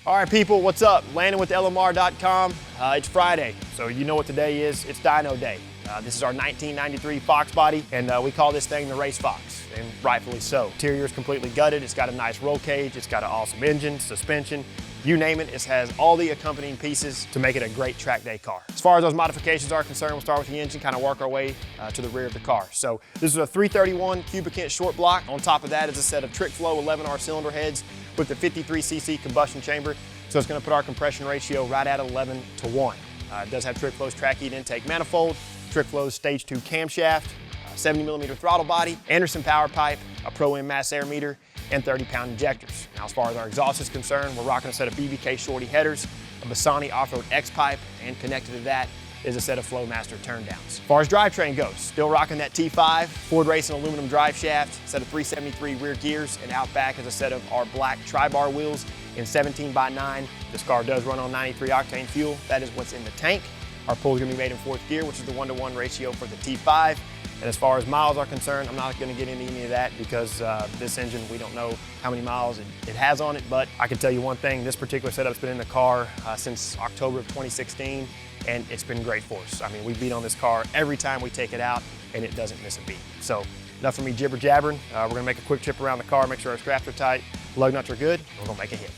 All right, people, what's up? Landan with LMR.com. It's Friday, so you know what today is. It's Dyno Day. This is our 1993 Fox body, and we call this thing the Race Fox, and rightfully so. Interior is completely gutted. It's got a nice roll cage. It's got an awesome engine, suspension. You name it, it has all the accompanying pieces to make it a great track day car. As far as those modifications are concerned, we'll start with the engine, kind of work our way to the rear of the car. So this is a 331 cubic inch short block. On top of that is a set of trick flow 11R cylinder heads with the 53cc combustion chamber. So it's going to put our compression ratio right at 11 to 1. It does have trick flow's track heat intake manifold, trick flow's stage 2 camshaft, 70mm throttle body, Anderson power pipe, a Pro-M mass air meter, and 30-pound injectors. Now, as far as our exhaust is concerned, we're rocking a set of BBK Shorty headers, a Bassani off-road X pipe, and connected to that is a set of Flowmaster turndowns. As far as drivetrain goes, still rocking that T5, Ford Racing aluminum drive shaft, set of 373 rear gears, and out back is a set of our black tri-bar wheels in 17x9. This car does run on 93 octane fuel. That is what's in the tank. Our pull is going to be made in 4th gear, which is the 1-to-1 ratio for the T5. And as far as miles are concerned, I'm not going to get into any of that because this engine, we don't know how many miles it has on it, but I can tell you one thing, this particular setup's been in the car since October of 2016, and it's been great for us. I mean, we beat on this car every time we take it out, and it doesn't miss a beat. So enough for me jibber jabbering. We're going to make a quick trip around the car, make sure our straps are tight, lug nuts are good, and we're going to make a hit.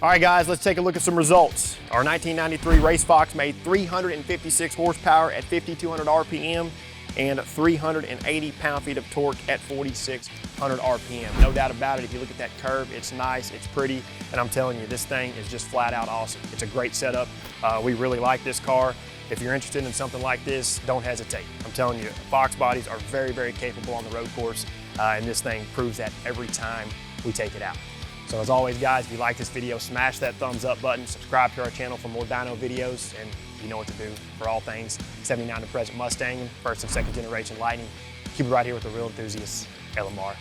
All right, guys, let's take a look at some results. Our 1993 Race Fox made 356 horsepower at 5,200 RPM and 380 pound-feet of torque at 4,600 RPM. No doubt about it, if you look at that curve, it's nice, it's pretty, and I'm telling you, this thing is just flat out awesome. It's a great setup. We really like this car. If you're interested in something like this, don't hesitate. I'm telling you, Fox bodies are very, very capable on the road course, and this thing proves that every time we take it out. So as always, guys, if you like this video, smash that thumbs up button, subscribe to our channel for more dyno videos, and you know what to do for all things 79 to present Mustang, first and second generation Lightning. Keep it right here with the real enthusiasts, LMR.